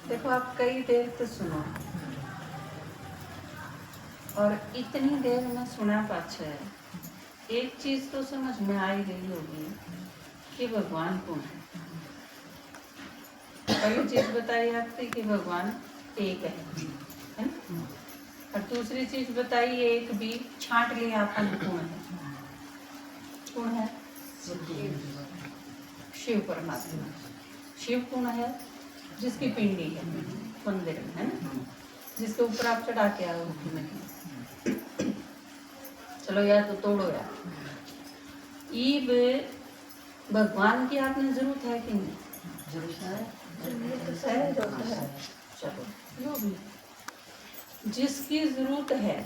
देखो आप कई देर तो सुनो और इतनी देर में सुना पाछे एक चीज तो समझ में आ ही गई होगी कि भगवान कौन है। पहली चीज बताई आपसे कि भगवान एक है ना? और दूसरी चीज बताई एक भी छांट लिया अपन कौन है। कौन है? शिव परमात्मा। शिव कौन है? जिसकी पिंडी है मंदिर में, है ना, जिसके ऊपर आप चढ़ा के आओ नहीं। चलो यार तो तोड़ो यार। ईब भगवान की आपने जरूरत है कि नहीं? जरूरत है। चलो जो भी जिसकी जरूरत है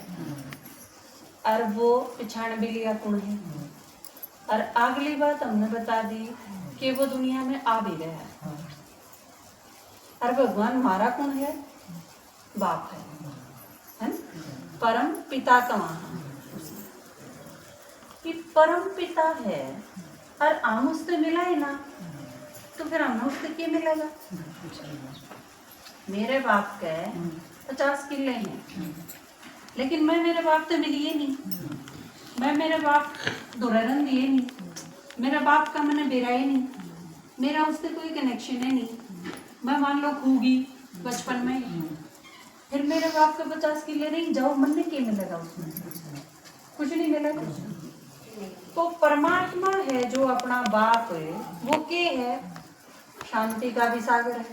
और वो पिछाड़ भी लिया कौन है। और अगली बात हमने बता दी कि वो दुनिया में आ भी रहा है। और भगवान हमारा कौन है? बाप है ना? परम पिता का वहां कि परम पिता है और हम उससे मिला है ना, तो फिर हमें उससे क्या मिलेगा? मेरे बाप के 50 किले हैं लेकिन मैं मेरे बाप से मिली ही नहीं। मैं मेरे बाप दुरारन दिए नहीं। मेरा बाप का मैंने बेरा ही नहीं। मेरा उससे कोई कनेक्शन है नहीं। मैं मान लो खूगी बचपन में, फिर मेरे बाप के 50 किले नहीं जाओ मन में क्या मिलेगा? उसमें कुछ नहीं मिलेगा। तो परमात्मा है जो अपना बाप है वो के है? शांति का भी सागर है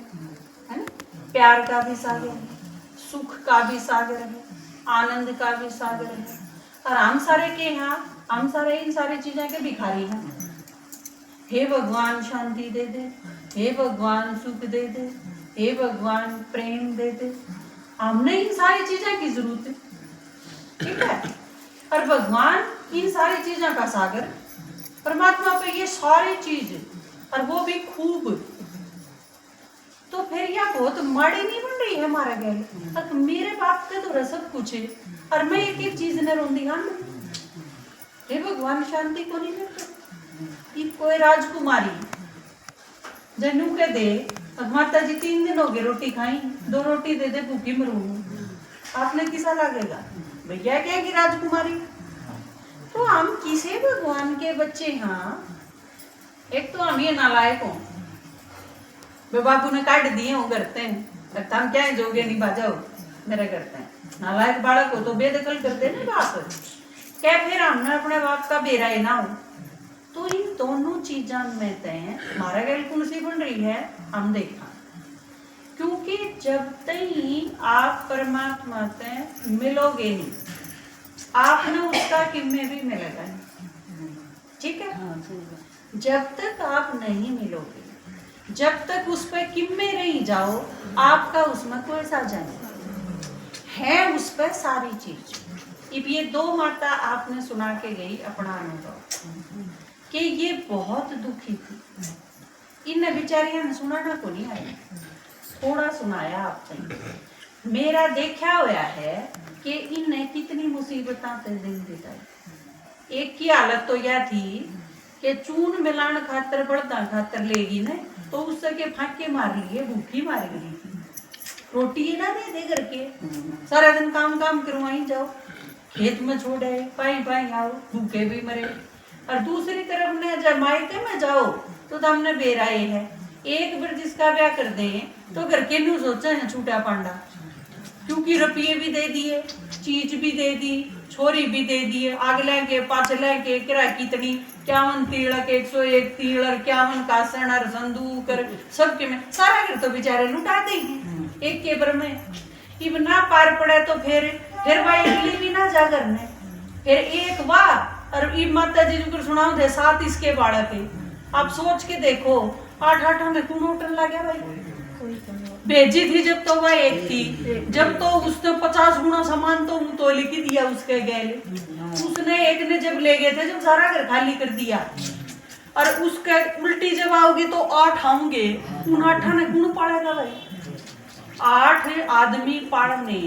ना, प्यार का भी सागर है, सुख का भी सागर है, आनंद का भी सागर है। और हम सारे के यहाँ हम सारे इन सारी चीजें के भिखारी हैं। हे भगवान शांति दे दे, हे भगवान सुख दे दे, हे भगवान प्रेम दे दे। हमने इन सारी चीजें की जरूरत है, ठीक है? और भगवान इन सारी चीजों का सागर, परमात्मा पे ये सारी चीज और वो भी खूब। तो फिर यह बहुत माड़ी नहीं बन रही है हमारा गैल। अब मेरे बाप का तो सब कुछ है और मैं एक एक चीज ने रोंदी हाँ। हे भगवान शांति को नहीं मिलता। कोई राजकुमारी जनू के दे माता जी 3 दिन हो गए रोटी खाई, 2 रोटी दे दे भूखी मरू। आपने किसा लगेगा भैया क्या कि राजकुमारी? तो हम किसे भगवान के बच्चे। हाँ एक तो हम ये नालायक हो, बाबू ने काट दिए हो करते हैं, हम क्या जोगे नहीं बाजाओ मेरे करते हैं। नालायक बालक हो तो बेदखल करते ना बाप क्या, फिर हमने अपने बाप का बेरा ही ना हो। तो इन दोनों चीजों में तय हमारा गैल कौन सी बन रही है हम देखा। क्योंकि जब तक आप परमात्मा से मिलोगे नहीं आपने उसका किम्मे भी मिलेगा नहीं, ठीक है? जब तक आप नहीं मिलोगे, जब तक उस पर किम्मे नहीं जाओ, आपका उसमें कोई साझा नहीं है। उस पर सारी चीज। अब ये 2 माता आपने सुना के गई अपना अनुभव कि ये बहुत दुखी थी। इन बेचारियों ने सुनाना को नहीं आया, थोड़ा सुनाया आपने। मेरा देखा हुआ है कि इनने कितनी मुसीबतों से दिन बिताई। एक की हालत तो यह थी कि चून मिलान खातर बड़दा खातर लेगी ने तो उससे के फाके मार लिए, भूखी मार गई थी। रोटी ना दे दे करके सारा दिन काम काम करवाई जाओ, खेत में छोड़े पाई पाई आओ, भूखे भी मरे। और दूसरी तरफ ने जब मायके में जाओ तो हमने बेराए है। एक बार जिसका ब्याह कर दे तो घर के न्यू सोचा है छूटा पांडा, क्योंकि रुपये भी दे दिए, चीज भी दे दी, छोरी भी दे दिए, आगले के पाछले के किरा कितनी 51 तिलक 101 तिलक 51 कासन और संदूक सबके में सारा घर तो बेचारे लुटा देंगे एक के बर में। इब ना पार पड़े तो फिर भाई अगली भी ना जा करने, फिर एक वाह। और ई माता जी को सुनाओ दे 7 इसके बालक है। आप सोच के देखो 8 में कौन होटल लगा भाई? भेजी थी जब तो वह एक थी, जब तो उसने 50 गुना सामान तो तो लिख दिया उसके गैल। उसने एक ने जब ले गए थे जब सारा घर खाली कर दिया, और उसके उल्टी जब आओगे तो 8 आऊंगे। उन 8 ने कौन पालेगा भाई? 8 आदमी पालने,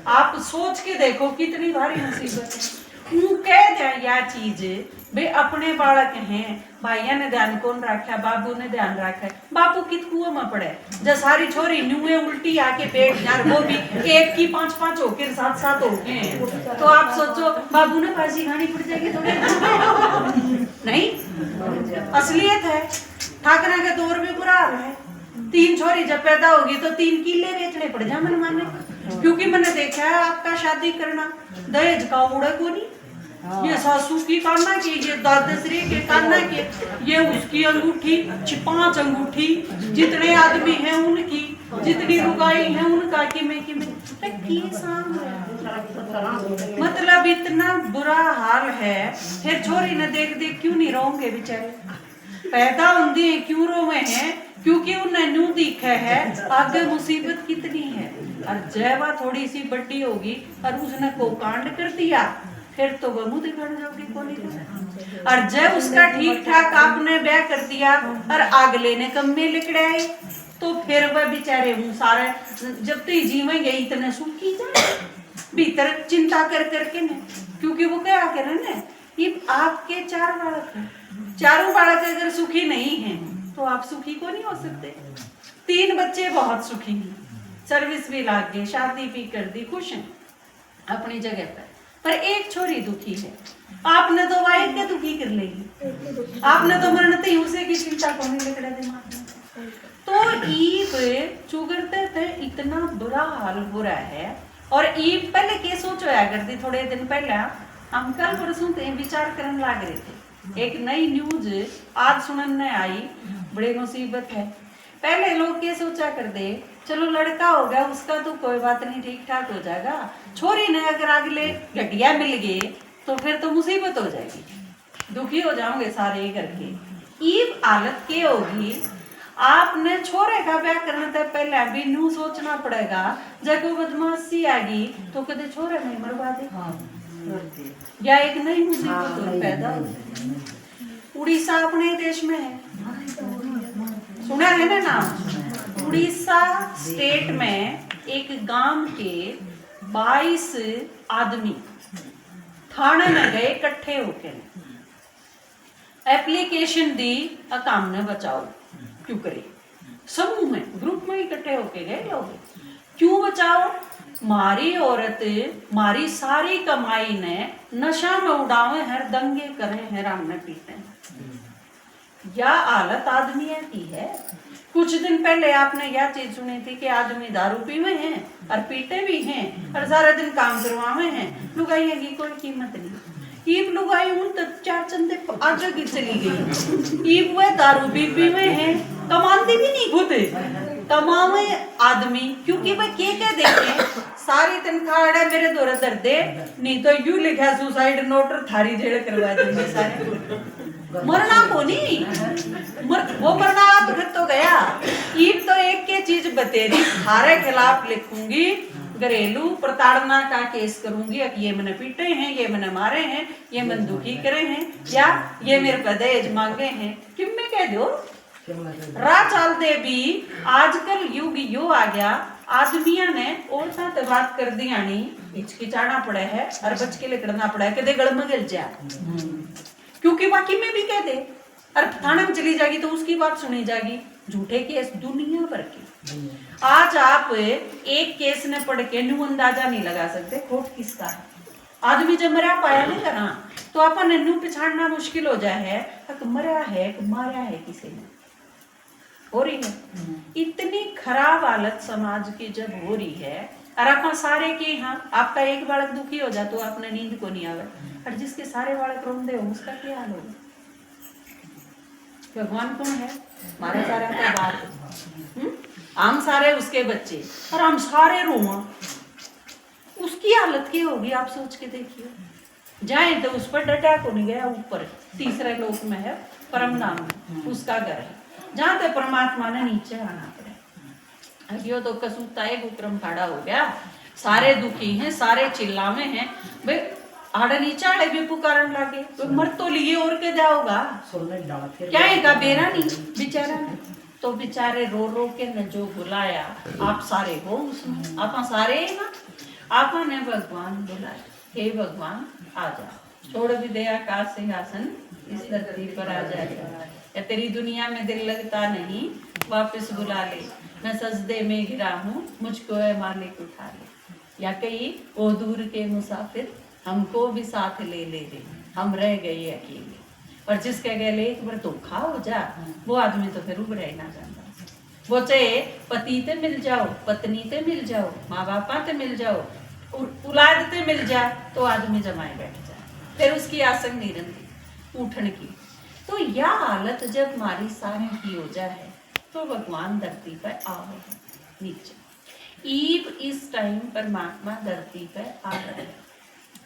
आप सोच के देखो कितनी भारी मुसीबत है। क्यों कह दिया या चीज वे अपने बालक हैं, भाइया ने ध्यान कौन रखा, बाबू ने ध्यान रखा, बाबू कित कुएं में पड़े, जब सारी छोरी न्यूए उल्टी आके बैठ यार, वो भी एक की 5-5 होके 7-7 होके, तो आप सोचो बाबू ने फांसी खानी पड़ जाएगी थोड़ी नहीं। असलियत है, ठाकरा के दौर में बुरा हाल है, 3 छोरी जब पैदा होगी तो 3 किले बेचने पड़ जा मन माने, क्योंकि मैंने देखा है आपका शादी करना दहेज का उड़ा को नहीं, ये सासू की कान्ना की, ये दादाश्री के कान्ना के, ये उसकी अंगूठी 5 अंगूठी, जितने आदमी हैं उनकी, जितनी रुगाई है उनका कि मैं मतलब इतना बुरा हाल है। फिर छोरी ने देख देख क्यों नहीं रोंगे बेचारे, पैदा होंगे क्यों रोवे हैं, क्योंकि उन्हें न्यू दिखा है आगे मुसीबत कितनी है, और जैवा थोड़ी सी बड़ी होगी और उसने को कांड कर दिया, फिर तो वह मुंह दिखाने जाओगी कौन, और जब उसका ठीक ठाक आपने ब्याह कर दिया और अगले ने कम में लिकड़ाए, तो फिर वह बेचारे हूँ सारे जब तक जीवेंगे इतने सुखी जाए भीतर चिंता कर करके न, क्योंकि वो क्या करे न, ये आपके 4 बालक हैं, चारों बालक अगर सुखी नहीं हैं तो आप सुखी को नहीं हो सकते। 3 बच्चे बहुत सुखी हैं, सर्विस भी लाग गए, शादी भी कर दी, खुश हैं अपनी जगह पर एक छोरी दुखी है, आपने तो वाइफ के दुखी कर लेगी, आपने तो मरनते ही उसे की चिंता को नहीं लेकर दिमाग में। तो ईब चुगरते थे इतना बुरा हाल हो रहा है, और ईब पहले के सोचोया करती, थोड़े दिन पहले हम कल परसों ते विचार करने लग रहे थे, एक नई न्यूज आज सुनने आई, बड़ी मुसीबत है। पहले लोग ये सोचा कर दे चलो लड़का हो गया उसका तो कोई बात नहीं ठीक ठाक हो जाएगा, छोरी ने अगर अगले घटिया मिल गए तो फिर तो मुसीबत हो जाएगी, दुखी हो जाओगे सारे करके। ईब हालत के होगी, आपने छोरे का ब्याह करने से पहले अभी नू सोचना पड़ेगा, जब कोई बदमाशी आएगी तो कदे छोरे नहीं मरवा दे, या एक नई मुसीबत पैदा हो। उड़ीसा अपने देश में है, सुना है ना नाम, उड़ीसा स्टेट में एक गांव के 22 आदमी थाने में गए इकट्ठे होकर, एप्लीकेशन दी काम ने बचाओ, क्यों करे, समूह में ग्रुप में इकट्ठे होके गए लोग, क्यों बचाओ, मारी औरत मारी सारी कमाई ने नशा में उड़ावे हैं, दंगे करे हैं, राम ने पीते हैं, या हालत आदमी की है। कुछ दिन पहले आपने यह चीज सुनी थी कि आदमी दारू पीवे हैं और पीते भी हैं और सारा दिन काम करवावे हैं, लुगाई की कोई कीमत नहीं। ईब लुगाई उन तक 4 चंदे आगे की चली गई, ईब वह दारू भी पीवे हैं, कमाते भी नहीं खुद, कमावे आदमी, क्योंकि वह के देखे सारी तनख्वाह मेरे दौरे दर दे, नहीं तो यू लिखा सुसाइड नोट थारी जेल करवा देंगे सारे, मरना को नहीं वो मरना आप फिर तो गया। ईब तो एक के चीज बतेरी, थारे खिलाफ लिखूंगी, घरेलू प्रताड़ना का केस करूंगी, अब ये मैंने पीटे हैं, ये मैंने मारे हैं, ये मैंने दुखी करे हैं, या ये मेरे पे दहेज मांगे हैं, किम में कह दो राह चाल दे भी। आजकल युग यो आ गया, आदमिया ने औरता से बात कर दी आनी, हिचकिचाना पड़ा है और बच के लिखना पड़ा है, कदे गल में गिर जा, क्योंकि बाकी में भी कह दे और थाने में चली जाएगी तो उसकी बात सुनी जाएगी, झूठे केस दुनिया भर के। आज आप एक केस ने पढ़ के न्यू अंदाजा नहीं लगा सकते खोट किसका है, आदमी जब मरा पाया नहीं करा तो अपन न्यू पिछाड़ना मुश्किल हो जाए है, मरा है मारा है किसी ने, हो रही है। इतनी खराब हालत समाज की जब हो रही है, और आप सारे के यहाँ आपका एक बालक दुखी हो जाए तो आपने नींद को नहीं आवे, और जिसके सारे बालक रोंदे हो उसका क्या हाल होगा। भगवान कौन है, हमारे सारे का बाप, हम सारे उसके बच्चे और हम सारे रोमा, उसकी हालत क्या होगी आप सोच के देखिए। जाए तो उस पर डटा को नहीं गया, ऊपर तीसरे लोक में है परम धाम, उसका घर है, जहाँ पे परमात्मा ने नीचे आना पड़े। यो तो कसूता एक उक्रम खड़ा हो गया, सारे दुखी हैं, सारे चिल्लावे हैं, भाई आड़े नीचा आड़े भी पुकारन लागे, तो मर तो लिए और के जाओगा, क्या है बेरा नहीं बेचारा ने, तो बेचारे रो रो के न जो बुलाया, आप सारे हो उसमें, आप सारे ना, आपने भगवान बुलाया, हे भगवान आ जा, छोड़ भी दे आकाश सिंहासन, इस धरती पर आ जाए। या तेरी दुनिया में दिल लगता नहीं, वापस बुला ले, मैं सजदे में गिरा हूँ, मुझको है मालिक उठा ले। या कहीं ओ दूर के मुसाफिर, हमको भी साथ ले ले रे, हम रह गए अकेले। और जिसके गले एक बार धोखा हो जा, वो आदमी तो फिर उभरा ही ना जाता। वो चाहे पति ते मिल जाओ, पत्नी ते मिल जाओ, माँ बापा ते मिल जाओ, औलाद ते मिल जाए, तो आदमी जमाए बैठ जाए, फिर उसकी आसंग नहीं रहती उठने की। तो यह हालत जब हमारी सारी की हो जाए, तो भगवान धरती पर आओ नीचे। ईब इस टाइम परमात्मा धरती पर आ रहे हैं।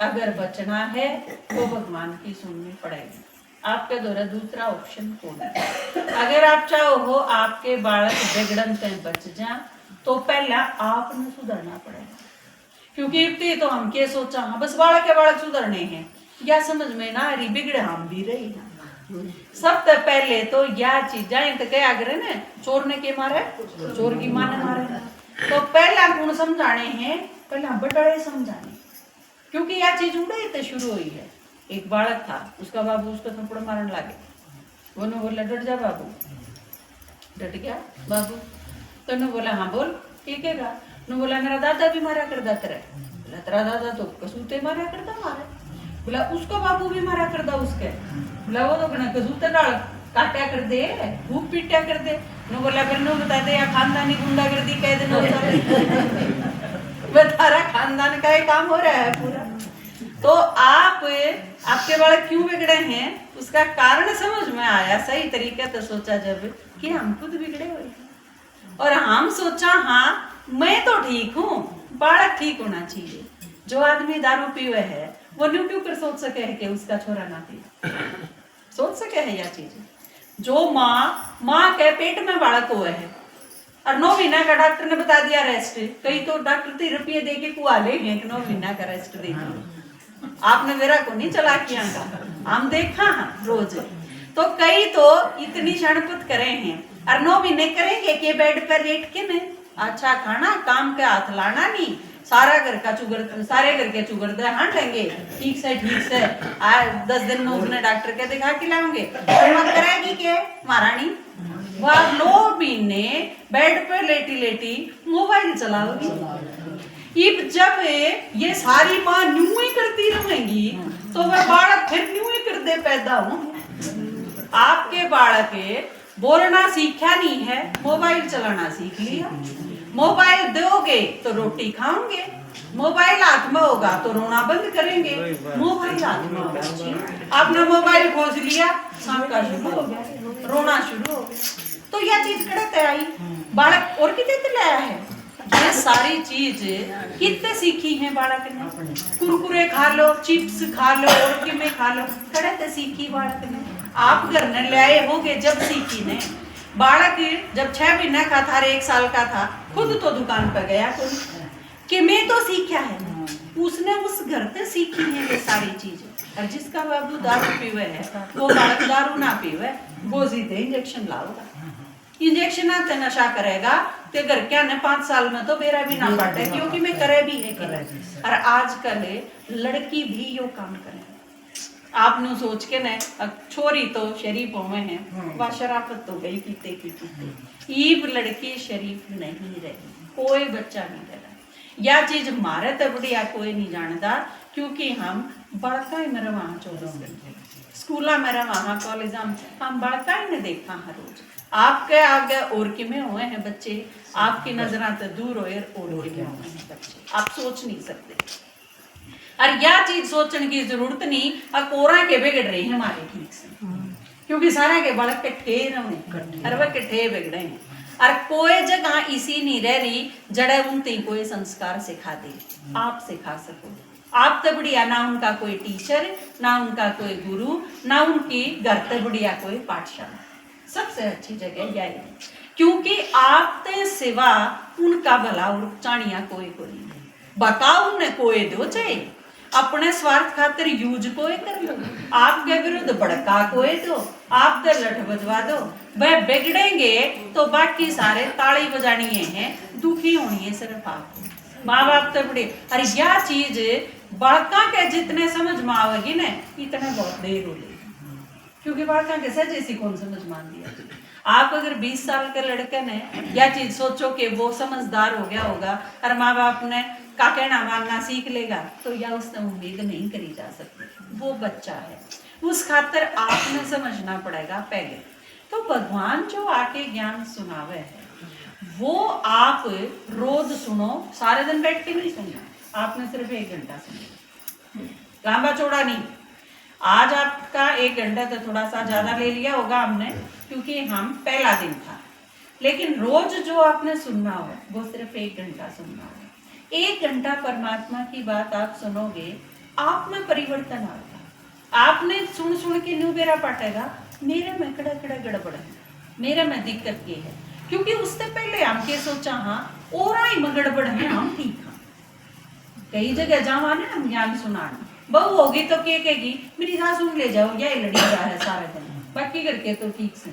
अगर बचना है तो भगवान की सुननी पड़ेगी। आपके द्वारा दूसरा ऑप्शन कौन है? अगर आप चाहो हो आपके बालक बिगड़न से बच जा, तो पहला आपने सुधरना पड़ेगा। क्योंकि इतने तो हम क्या सोचा, हाँ बस बालक के बालक सुधरने हैं, या समझ में ना आ रही, बिगड़े हम भी रही ना। सबसे पहले तो यह चीजा क्या करे ना, चोर ने के मारे, चोर की माँ ने मारे। तो पहला गुण समझाने हैं, पहला बड़े समझाने, क्योंकि यह चीज उड़े तो शुरू हुई है। एक बालक था, उसका बाबू उसको थप्पड़ मारने लगे, वो ने बोला डट जा बाबू, डट गया बाबू। तो ने बोला हाँ बोल ठीक है का, ने बोला मेरा दादा भी मारा करता तेरा, बोला तेरा दादा तो कसूते मारा करता मारे, बोला उसका बाबू भी मारा करता उसके, बोला वो तो कना कसूते डाल काटा कर दे, खूब पीटा कर दे। ने बोला फिर नो बता दे या खानदानी गुंडागर्दी कह देना तारा खानदान का ही काम हो रहा है पूरा। तो आपके बालक क्यों बिगड़े हैं, उसका कारण समझ में आया सही तरीके से सोचा जब कि हम खुद बिगड़े हुए हैं। और हम सोचा हाँ मैं तो ठीक हूँ, बालक ठीक होना चाहिए। जो आदमी दारू पीवे है वो न्यू क्यों कर सोच सके है कि उसका छोरा ना पी, सोच सके है यह चीज। जो माँ के पेट में बालक हुए है और 9 महीना का डॉक्टर ने बता दिया रेस्ट, कई तो डॉक्टर 3 रुपये दे के कुआले हैं कि 9 महीना का रेस्ट दे दिया। आपने मेरा को नहीं चला किया का, हम देखा है रोज। तो कई तो इतनी शरणपुत करे हैं और 9 महीने करेंगे कि बेड पर लेट के में अच्छा खाना, काम का हाथ लाना नहीं, सारा घर का चुगर, सारे घर के चुगर दे हटेंगे ठीक से आज 10 दिन में उसने डॉक्टर के दिखा के लाऊंगे, करेगी के महारानी वह 9 महीने बेड पर लेटी लेटी मोबाइल चलाओगी। अब जब ये सारी माँ न्यू ही करती रहेंगी तो वह बालक फिर न्यू ही कर दे पैदा हो। आपके बालक बोलना सीखा नहीं है, मोबाइल चलाना सीख लिया। मोबाइल दोगे तो रोटी खाओगे, मोबाइल हाथ में होगा तो रोना बंद करेंगे। मोबाइल हाथ में होगा, आपने मोबाइल खोज लिया, सांप का शुरू हो गया, रोना शुरू हो गया। तो यह चीज कड़क आई, बालक और कितने लाया है। ये सारी चीज कितने सीखी है बालक ने, कुरकुरे खा लो, चिप्स खा लो, और कि में खा लो, कड़क सीखी बालक ने। आप घर ने लाए होगे जब सीखी ने। बालक जब 6 महीना का था, 1 साल का था, खुद तो दुकान पर गया कोई कि मैं तो सीखा है, उसने उस घर से सीखी है ये सारी चीजें। और जिसका बाबू दारू पीवे है वो बालक दारू ना पीवे, वो सीधे इंजेक्शन लाओगा, इंजेक्शन आते नशा करेगा तो घर क्या ने 5 साल में तो मेरा भी ना पाटे, क्योंकि मैं करे भी है करे। और आजकल लड़की भी यो काम करे, आपने सोच के न छोरी तो शरीफ हुए हैं, वह शराफत तो गई पीते की पीते। ईब लड़की शरीफ नहीं रही, कोई बच्चा नहीं रहा। यह चीज हमारे तो बढ़िया कोई नहीं जानता, क्योंकि हम बड़का ही मेरे वहां 24 घंटे स्कूला मेरे वहां कॉलेज हम बड़का ही ने देखा हर रोज। आपके आगे और कि में हुए हैं बच्चे, आपकी नजर से दूर हुए और हुए हैं बच्चे, आप सोच नहीं सकते। और यह चीज सोचने की जरूरत नहीं, और कोरा के बिगड़ रहे हैं हमारे ठीक से, क्योंकि सारा के बालक कट्ठे रहे और वह कट्ठे बिगड़े हैं। और कोई जगह इसी नहीं रह रही जड़े उनती कोई संस्कार सिखा दे, आप सिखा सको। आप तो बढ़िया ना उनका कोई टीचर, ना उनका कोई गुरु, ना उनकी घर तो बढ़िया कोई पाठशाला। सबसे अच्छी जगह यही है, क्योंकि आप ते सिवा उनका भला और चाणिया कोई नहीं बताओ, उन्हें कोई दो चाहे अपने स्वार्थ खातिर यूज कोई कर लो, आपके विरुद्ध भड़का कोई दो, आप तो लठ बजवा दो, वह बिगड़ेंगे तो बाकी सारे ताली बजानी है, दुखी होनी है सिर्फ आप। माँ बाप तो बड़े, अरे यह चीज बालका के जितने समझ में आवेगी ना इतने बहुत देर हो लेगी, क्योंकि बालका के सच ऐसी कौन समझ मान दिया। आप अगर 20 साल के लड़के ने यह चीज सोचो कि वो समझदार हो गया होगा और माँ बाप ने का कहना मानना सीख लेगा, तो यह उसने उम्मीद नहीं करी जा सकती। वो बच्चा है, उस खातर आपने समझना पड़ेगा पहले। तो भगवान जो आके ज्ञान सुनावे है वो आप रोज सुनो, सारे दिन बैठ के नहीं सुनना, आपने सिर्फ 1 घंटा सुनना, लंबा चौड़ा नहीं। आज आपका 1 घंटा तो थोड़ा सा ज्यादा ले लिया होगा हमने, क्योंकि हम पहला दिन था, लेकिन रोज जो आपने सुनना हो वो सिर्फ 1 घंटा सुनना हो। 1 घंटा परमात्मा की बात आप सुनोगे, आप में परिवर्तन आएगा। आपने सुन सुन के न्यू बेरा पाटेगा मेरे में कड़ा कड़ा गड़बड़ है, मेरे में दिक्कत ये है, क्योंकि उससे पहले हम के सोचा हाँ और आई में गड़बड़ है, हम ठीक हाँ। कई जगह जावा ना हम ज्ञान सुनाना, बहू होगी तो क्या कहेगी मेरी सासू ले जाओ, यह लड़ी रहा है सारे दिन, बाकी करके तो ठीक से,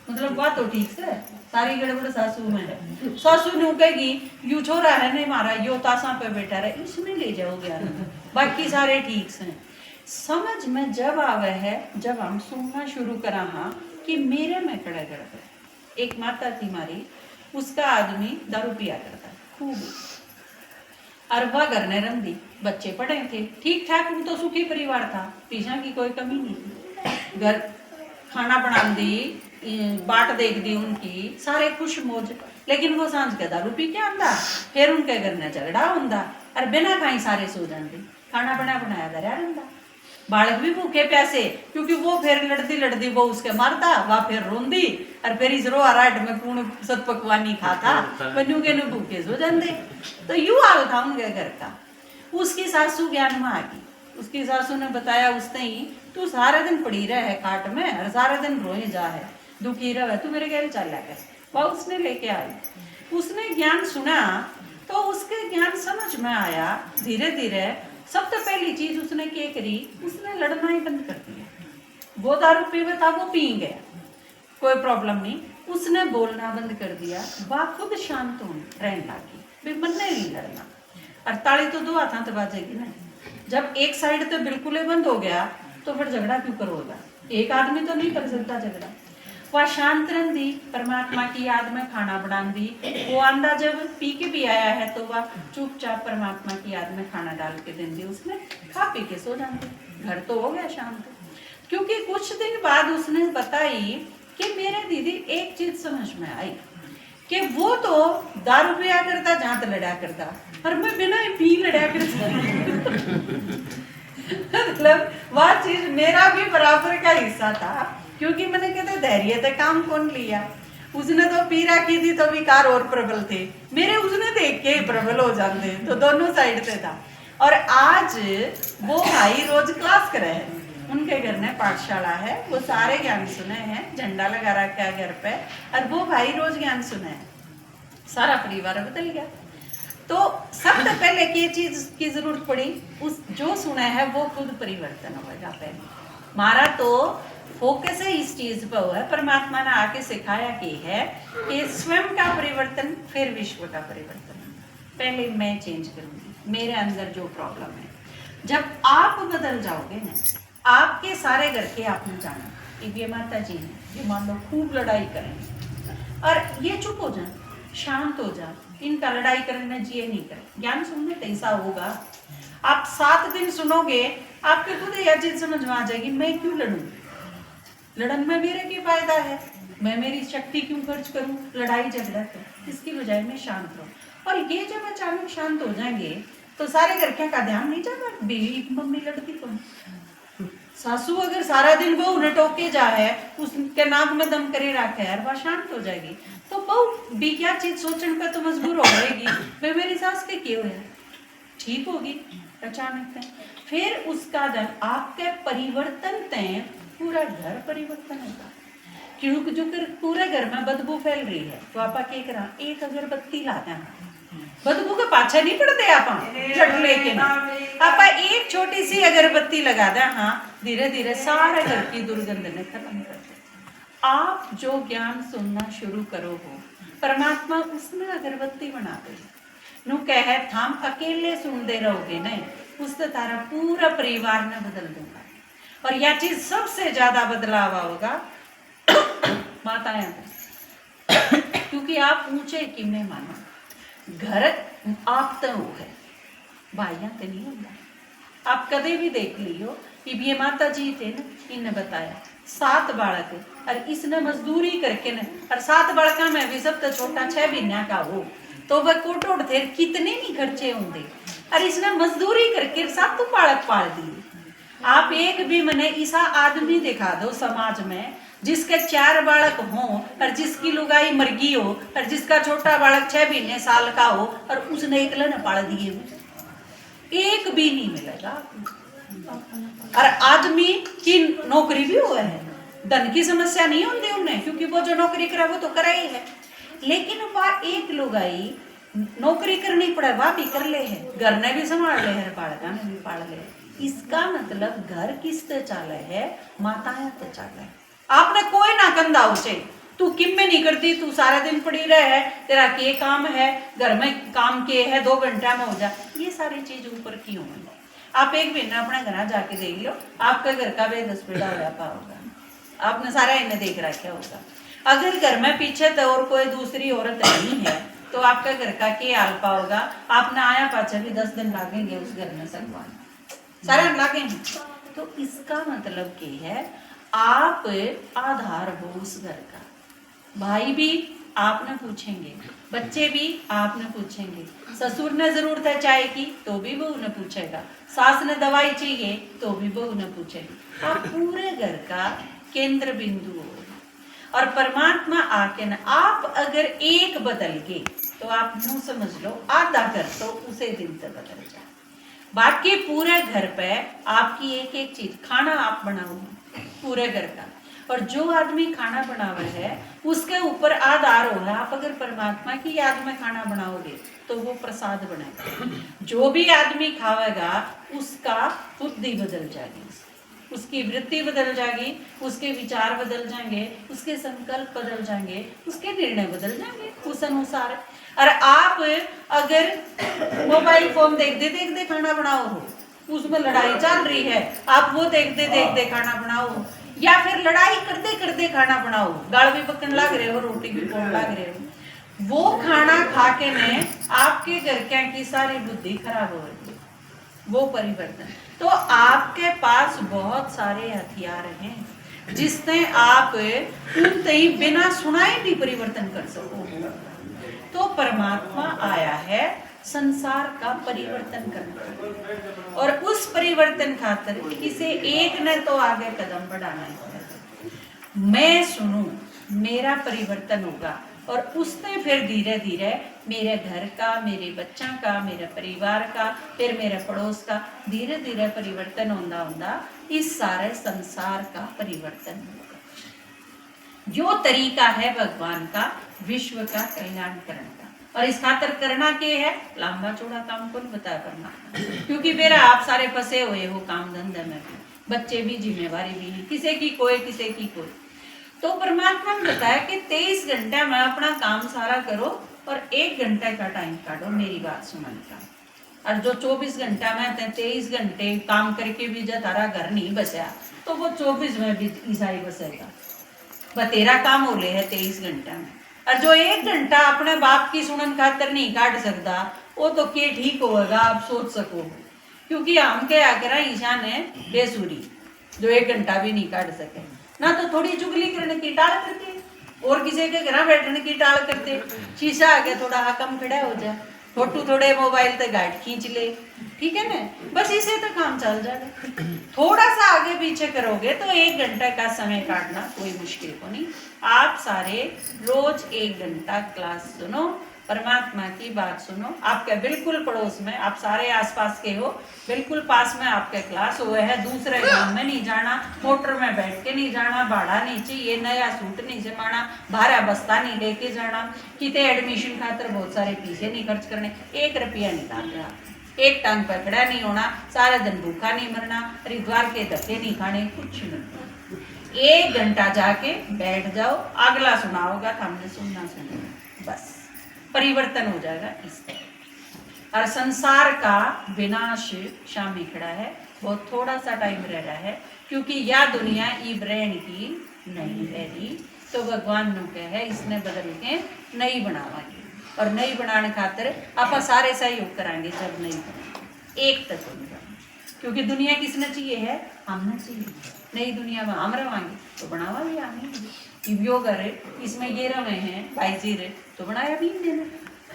मतलब बात तो ठीक से, सारी गड़बड़ सासू में है। सासू ने कहेगी यू छोरा है नहीं मारा, यो तासा पे बैठा रहे, इसमें ले जाओगे, बाकी सारे ठीक से। समझ में जब आवे है जब हम सुनना शुरू करा हाँ कि मेरे में कड़ा गड़बड़। एक माता थी मारी, उसका आदमी दारू पिया करता खूब, और वह घर ने रंधी, बच्चे पढ़े थे ठीक ठाक, वो तो सुखी परिवार था, पीछा की कोई कमी नहीं थी, घर खाना बना दी, बाट देख दी उनकी, सारे खुश मौज। लेकिन वो सांझ के दारू पी के आंदा, फिर उनके घर ने झगड़ा होंदा, और बिना खाई सारे सो जाते, खाना बना बनाया दरिया रंदा, बालक भी भूखे प्यासे, क्योंकि वो फिर लड़ती लड़ती वो उसके मारता, वह फिर रोंदी, और फिर इस रो राइट में पूर्ण सत पकवानी खाता, बन्यू के न भूखे सो जाते। तो यू हाल था उनके घर का। उसकी सासू ज्ञान में आ गई, उसकी सासू ने बताया उसने ही, तू सारे दिन पड़ी रहे काट में और सारे दिन रोए जा है, दुखी रहे, तू मेरे घर चल कर। वह उसने लेके आई, उसने ज्ञान सुना तो उसके ज्ञान समझ में आया। धीरे धीरे सबसे पहली चीज उसने क्या करी, उसने लड़ना ही बंद कर दिया। वो दारू पीवे था, वो पी गया, कोई प्रॉब्लम नहीं, उसने बोलना बंद कर दिया, वह खुद शांत रहने लगी, मन नहीं लड़ना। और ताली तो 2 हाथों से बाजेगी ना, जब एक साइड तो बिल्कुल ही बंद हो गया तो फिर झगड़ा क्यों करोगा, एक आदमी तो नहीं कर सकता झगड़ा। वह शांत रही, परमात्मा की याद में खाना बना दी, वो आंदा जब पी के भी आया है तो वह चुपचाप परमात्मा की याद में खाना डाल के दे दी, उसने खा पी के सो जाते, घर तो हो गया शांत। क्योंकि कुछ दिन बाद उसने बताई कि मेरे दीदी एक चीज समझ में आई कि वो तो दारू पिया करता, जात लड़ा करता, और मैं बिना पी लड़ा करता। मतलब वह चीज मेरा भी बराबर का हिस्सा था, क्योंकि मैंने कहते धैर्य तो काम कौन लिया, उसने तो पी रखी थी तो विकार और प्रबल थे, मेरे उसने देख के प्रबल हो जाते, तो दोनों साइड से था। और आज वो भाई रोज क्लास करे हैं, उनके घर में पाठशाला है, वो सारे ज्ञान सुने हैं, झंडा लगा रखा है घर पे, और वो भाई रोज ज्ञान सुने हैं, सारा परिवार बदल गया। तो सबसे पहले की चीज की जरूरत पड़ी, उस जो सुना है वो खुद परिवर्तन होगा। पहले हमारा तो फोकस है इस चीज पर हुआ है, परमात्मा ने आके सिखाया कि है कि स्वयं का परिवर्तन फिर विश्व का परिवर्तन। पहले मैं चेंज करूंगी, मेरे अंदर जो प्रॉब्लम है, जब आप बदल जाओगे ना, आपके सारे घर के आपने जाना, ये माता जी हैं, ये मान लो खूब लड़ाई करेंगे और ये चुप हो जाए, शांत हो जाए, इनका लड़ाई करने जिए नहीं करे, ज्ञान सुनने तो ऐसा होगा। आप 7 दिन सुनोगे, आपके खुद यह चीज समझ में आ जाएगी, मैं क्यों लड़ूं, लड़न में मेरे क्या फायदा है, मैं मेरी शक्ति क्यों खर्च करूं लड़ाई झगड़ा कर, इसकी बजाय मैं शांत रहूं। और ये जब अचानक शांत हो जाएंगे तो सारे घर का ध्यान नहीं जाता, बेबी मम्मी लड़ती कौन, सासू अगर सारा दिन बहू ने टोके जा है, उसके नाक में दम करे रखा है, वह शांत हो जाएगी, तो बहू भी क्या चीज सोचने पर तो मजबूर हो जाएगी, भाई मेरी सास के क्यों है, ठीक होगी अचानक से। फिर उसका दिन आपके परिवर्तन तय पूरा घर परिवर्तन होगा, क्योंकि जो पूरे घर में बदबू फैल रही है, तो आपा क्या करा, एक अगरबत्ती लाते हैं, बदबू के पाछे नहीं पड़ते, आप लेके आप एक छोटी सी अगरबत्ती लगा दें, हाँ धीरे धीरे सारे घर की दुर्गंध ने खत्म कर दे। आप जो ज्ञान सुनना शुरू करो हो, परमात्मा उसमें अगरबत्ती बना दे, नु कहे थाम अकेले सुनते रहोगे नहीं, उससे तारा पूरा परिवार ने बदल दूंगा। और यह चीज सबसे ज्यादा बदलाव होगा माताएं, क्योंकि आप ऊंचे किमे मानो घर आप तो है, भाइयां तो नहीं होगा। आप कदे भी देख लियो कि ये माता जी थे ना, इन्हें बताया 7 बालक और इसने मजदूरी करके न, और 7 बालका में भी सब तो छोटा 6 महीना का हो, तो वह कोटोड़ थे कितने नहीं खर्चे होंगे, और इसने मजदूरी करके 7 बालक पाल दिए। आप एक भी मने ऐसा आदमी दिखा दो समाज में जिसके 4 बालक हों और जिसकी लुगाई मरगी हो और जिसका छोटा बालक 6 महीने साल का हो और उसने एकला न पाल दिए, एक भी नहीं मिलेगा। और आदमी की नौकरी भी हुआ है, धन की समस्या नहीं होती उन्हें, क्योंकि वो जो नौकरी करे वो तो करे ही है। लेकिन वह एक लुगाई नौकरी करनी पड़े वह भी कर ले है, घर ने भी संभाल ले है, बालका ने भी पाल ले। इसका मतलब घर किससे चाले है, माताएं तो चाले। आपने कोई ना कंधा उसे, तू किम में नहीं करती, तू सारा दिन पड़ी रहे, तेरा के काम है, घर में काम के है, 2 घंटा में हो जा, ये सारी चीज ऊपर की होंगी। आप एक महीना अपने घर जाके देख लो, आपका घर का वे 10 पेड़ा व्यापा होगा, आपने सारा इन्हें देख रखा होगा। अगर घर में पीछे तो और कोई दूसरी औरत नहीं है तो आपका घर का क्या हाल पाओगा। आपने आया पाछा भी 10 दिन लगेंगे उस घर में संगवान, सारा लगेंगे। तो इसका मतलब क्या है, आप आधार हो उस घर का। भाई भी आपने पूछेंगे, बच्चे भी आपने पूछेंगे, ससुर ने जरूरत है चाय की तो भी बहू ने पूछेगा, सास ने दवाई चाहिए तो भी बहू ने पूछेगी। आप पूरे घर का केंद्र बिंदु हो। और परमात्मा आके न, आप अगर एक बदल गए तो आप यूं समझ लो आधा घर तो उसे दिन से बदल जाए। बाकी पूरे घर पे आपकी एक एक चीज, खाना आप बनाओ पूरे घर का, और जो आदमी खाना बनावा है उसके ऊपर आधार होगा। आप अगर परमात्मा की याद में खाना बनाओगे तो वो प्रसाद बनेगा। जो भी आदमी खावेगा उसका बुद्धि बदल जाएगी, उसकी वृत्ति बदल जाएगी, उसके विचार बदल जाएंगे, उसके संकल्प बदल जाएंगे, उसके निर्णय बदल जाएंगे उस अनुसार। और आप अगर मोबाइल फोन देखते देखते खाना बनाओ हो, उसमें लड़ाई चल रही है, आप वो देखते देखते खाना बनाओ, या फिर लड़ाई करते करते खाना बनाओ, गाल भी पकड़ लग रहे हो, रोटी भी पकड़ लग रहे हो, वो खाना खा के ने आपके घर क्या की सारी बुद्धि खराब हो रही है, वो परिवर्तन। तो आपके पास बहुत सारे हथियार हैं जिससे आप उनते ही बिना सुनाए भी परिवर्तन कर सको। तो परमात्मा आया है संसार का परिवर्तन करना, और उस परिवर्तन खातिर किसी एक ने तो आगे कदम बढ़ाना है। मैं सुनूं, मेरा परिवर्तन होगा, और उससे फिर धीरे धीरे मेरे घर का, मेरे बच्चा का, मेरे परिवार का, फिर मेरे पड़ोस का धीरे धीरे परिवर्तन होता होता इस सारे संसार का परिवर्तन होगा। जो तरीका है भगवान का विश्व का कल्याण करने का, और इस खातर करना क्या है, लंबा चौड़ा काम कौन बताया करना, क्योंकि मेरा आप सारे फंसे हुए हो काम धंधे में, बच्चे भी, जिम्मेवारी भी नहीं, किसी की कोई किसी की कोई। तो परमात्मा ने बताया कि 23 घंटे में अपना काम सारा करो और 1 घंटे का टाइम काटो मेरी बात सुनने का। और जो 24 घंटा में 23 घंटे काम करके भी जब तारा घर नहीं बचा तो वो 24 में भी ईसाई बसेगा, वह तेरा काम हो ले है 23 घंटा में। और जो 1 घंटा अपने बाप की सुनन खातर नहीं काट सकता वो तो के ठीक होगा, आप सोच सको, क्योंकि हम के आकर ईशान है बेसुरी जो 1 घंटा भी नहीं काट सके ना, तो थोड़ी चुगली करने की टाल करते, और किसी के घर बैठने की टाल करते, शीशा आ गया थोड़ा हकम खड़ा हो जाए, फोटो थोड़े मोबाइल तक गाइड खींच ले, ठीक है ना, बस इसे तो काम चल जाएगा। थोड़ा सा आगे पीछे करोगे तो 1 घंटा का समय काटना कोई मुश्किल को नहीं। आप सारे रोज 1 घंटा क्लास सुनो, परमात्मा की बात सुनो, आपके बिल्कुल पड़ोस में, आप सारे आसपास के हो, बिल्कुल पास में आपके क्लास हुए है, दूसरे गांव में नहीं जाना, मोटर में बैठ के नहीं जाना, भाड़ा नहीं चाहिए, नया सूट नहीं जमाना, भारा बस्ता नहीं लेके जाना, कितने एडमिशन खातर बहुत सारे पैसे नहीं खर्च करने, 1 रुपया नहीं डालना, एक टांग पर खड़ा नहीं होना, सारा दिन भूखा नहीं मरना, हरिद्वार के धक्के नहीं खाने, कुछ नहीं। 1 घंटा जाके बैठ जाओ, अगला सुनाओगा तो हमने सुनना सुनेगा, बस परिवर्तन हो जाएगा। इस और संसार का विनाश सामने खड़ा है। बहुत थोड़ा सा टाइम रह रहा है, क्योंकि यह दुनिया इब्राहिम की नहीं रही। तो भगवान नु कह है इसने बदल के नई बनावांगे, और नई बनाने खातिर आप सारे सहयोग कराएंगे। जब नई बनाएंगे एक तक नहीं बनाएंगे, क्योंकि दुनिया किसने चाहिए है, हमने चाहिए। नई दुनिया में हम रवांगे तो बनावा भी हमें। योग अरे इसमें ये रवे हैं भाई जी रे, तो बनाया भी देना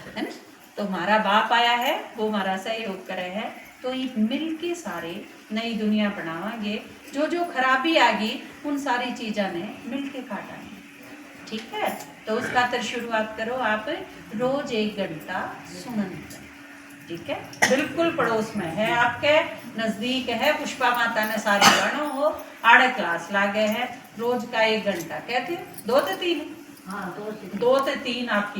है ना। तो हमारा बाप आया है, वो हमारा सहयोग करे है, तो ये मिल के सारे नई दुनिया बनावांगे। जो जो खराबी आ गई उन सारी चीज़ों ने मिल के काटांगे, ठीक है। तो उस खातर शुरुआत करो आप रोज 1 घंटा सुमन, ठीक है। बिल्कुल पड़ोस में है, आपके नजदीक है। पुष्पा माता ने सारी बनो हो, आड़े क्लास लागे है। रोज का 1 घंटा कहते 2 से 3, 2 से 3 आपकी